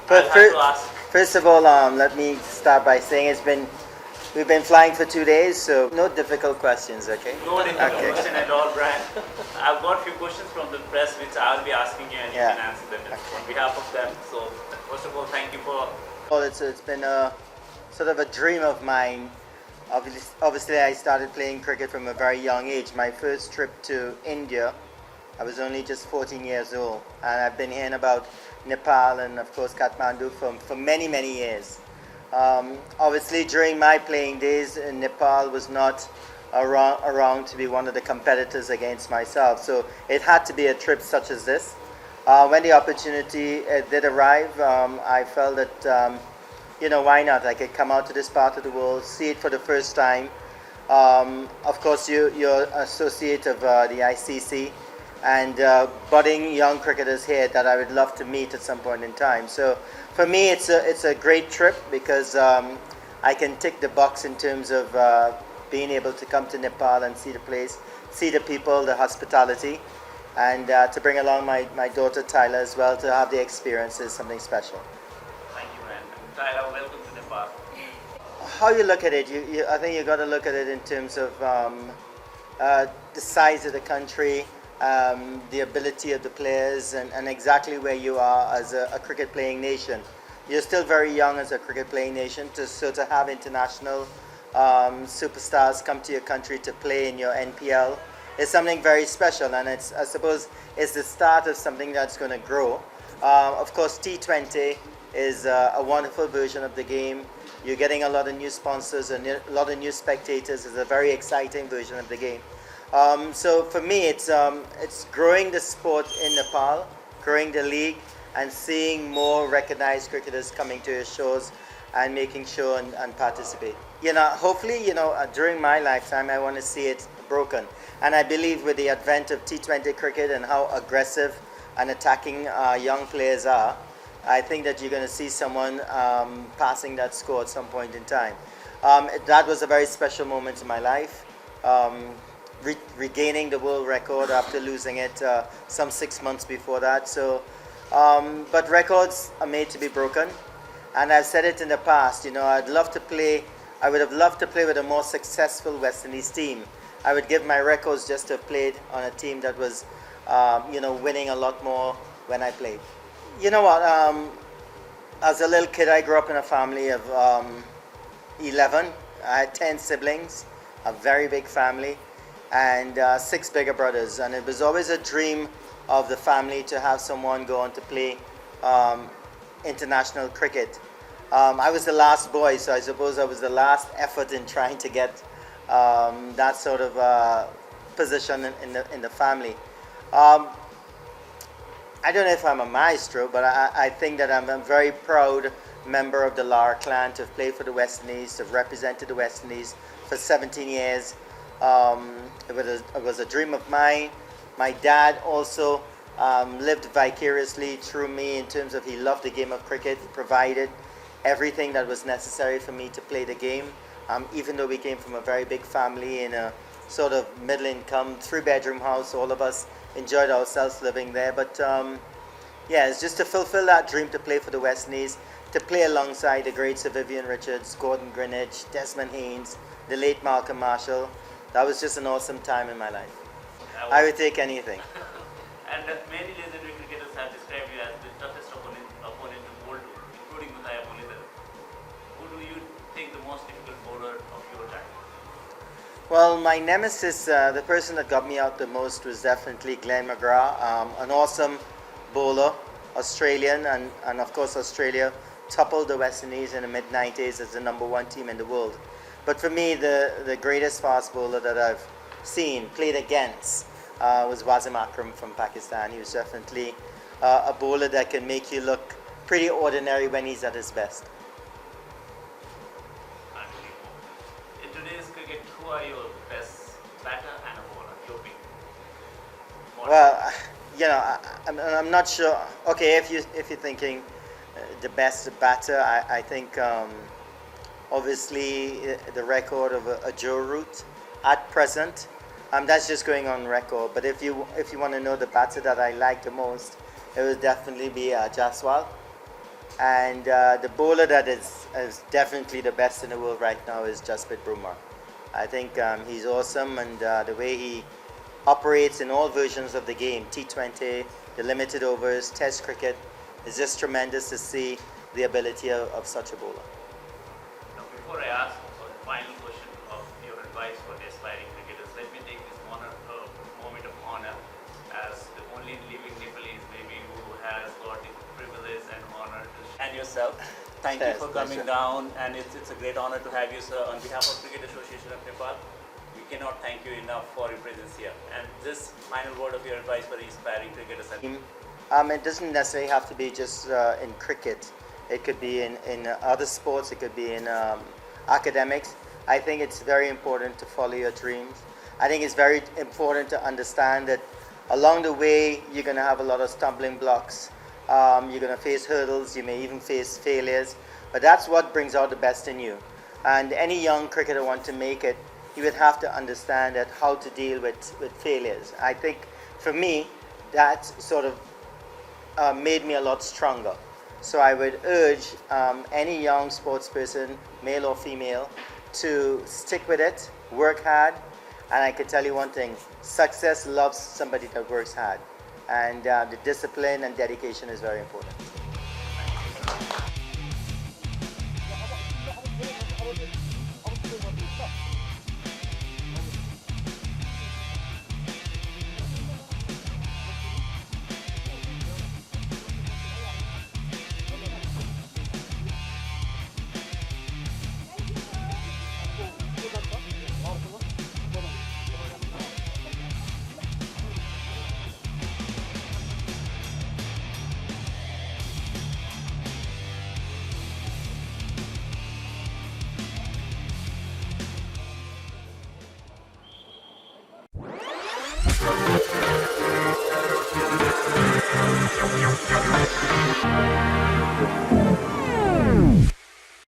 I'll But have to ask. first of all, let me start by saying we've been flying for 2 days, so no difficult questions, okay? No difficult Okay. question at all, Brian. I've got a few questions from the press which I'll be asking you and you Yeah. can answer them on behalf of them. So, first of all, thank you for. Well, it's been a sort of a dream of mine. Obviously, I started playing cricket from a very young age. My first trip to India, I was only just 14 years old, and I've been hearing about Nepal and, of course, Kathmandu for many, many years. Obviously, during my playing days, Nepal was not around to be one of the competitors against myself, so it had to be a trip such as this. When the opportunity did arrive, I felt that why not? I could come out to this part of the world, see it for the first time. Of course, you're associate of the ICC and budding young cricketers here that I would love to meet at some point in time. So for me, it's a great trip because I can tick the box in terms of being able to come to Nepal and see the place, see the people, the hospitality, and to bring along my daughter Tyler as well to have the experience is something special. Thank you, Brian. And Tyler, welcome to Nepal. How you look at it, I think you got to look at it in terms of the size of the country, the ability of the players, and exactly where you are as a cricket playing nation. You're still very young as a cricket playing nation, so to have international superstars come to your country to play in your NPL is something very special, and I suppose it's the start of something that's going to grow. Of course, T20 is a wonderful version of the game. You're getting a lot of new sponsors and a lot of new spectators. It's a very exciting version of the game. So for me, it's growing the sport in Nepal, growing the league, and seeing more recognized cricketers coming to your shows and making sure and participate. Hopefully, during my lifetime, I want to see it broken. And I believe with the advent of T20 cricket and how aggressive and attacking young players are, I think that you're going to see someone passing that score at some point in time. That was a very special moment in my life. Regaining the world record after losing it some 6 months before that. So, but records are made to be broken, and I've said it in the past. I'd love to play. I would have loved to play with a more successful West Indies team. I would give my records just to have played on a team that was, winning a lot more when I played. You know what? As a little kid, I grew up in a family of 11. I had 10 siblings, a very big family, and 6 bigger brothers. And it was always a dream of the family to have someone go on to play international cricket. I was the last boy, so I suppose I was the last effort in trying to get that sort of position in the family. I don't know if I'm a maestro, but I think that I'm a very proud member of the Lara clan to have played for the West Indies, to have represented the West Indies for 17 years. It was a dream of mine. My dad also lived vicariously through me in terms of he loved the game of cricket, provided everything that was necessary for me to play the game. Even though we came from a very big family in a sort of middle income, 3-bedroom house, all of us enjoyed ourselves living there. But it's just to fulfill that dream to play for the West Indies, to play alongside the great Sir Vivian Richards, Gordon Greenwich, Desmond Haynes, the late Malcolm Marshall. That was just an awesome time in my life. I would take anything. And many legendary cricketers have described you as the toughest opponent to bowl to, including Mutaya Mulitharan. Who do you think the most difficult bowler of your time? Well, my nemesis, the person that got me out the most was definitely Glenn McGrath, an awesome bowler, Australian, and of course Australia toppled the West Indies in the mid-90s as the #1 team in the world. But for me, the greatest fast bowler that I've seen, played against, was Wasim Akram from Pakistan. He was definitely a bowler that can make you look pretty ordinary when he's at his best. In today's cricket, who are your best batter and a bowler? Your pick. Well, I'm not sure. Okay, if you're thinking the best batter, I think obviously the record of a Joe Root at present. That's just going on record. But if you want to know the batter that I like the most, it would definitely be Jaswal. And the bowler that is definitely the best in the world right now is Jasprit Bumrah. I think he's awesome, and the way he operates in all versions of the game, T20, the limited overs, Test cricket, is just tremendous to see the ability of such a bowler. Now, before I ask for the final question of your advice for the aspiring cricketers, let me take this moment of honor as the only living Nepalese maybe who has got the privilege and honor to and yourself. Thank you Yes, for coming pleasure. down, and it's a great honor to have you, sir, on behalf of Cricket Association of Nepal. We cannot thank you enough for your presence here. And this final word of your advice for the aspiring cricketers. It doesn't necessarily have to be just in cricket. It could be in other sports. It could be in academics. I think it's very important to follow your dreams. I think it's very important to understand that along the way you're going to have a lot of stumbling blocks. You're going to face hurdles. You may even face failures. But that's what brings out the best in you. And any young cricketer want to make it, he would have to understand that how to deal with failures. I think for me, that sort of made me a lot stronger. So I would urge any young sports person, male or female, to stick with it, work hard, and I can tell you one thing, success loves somebody that works hard. And the discipline and dedication is very important.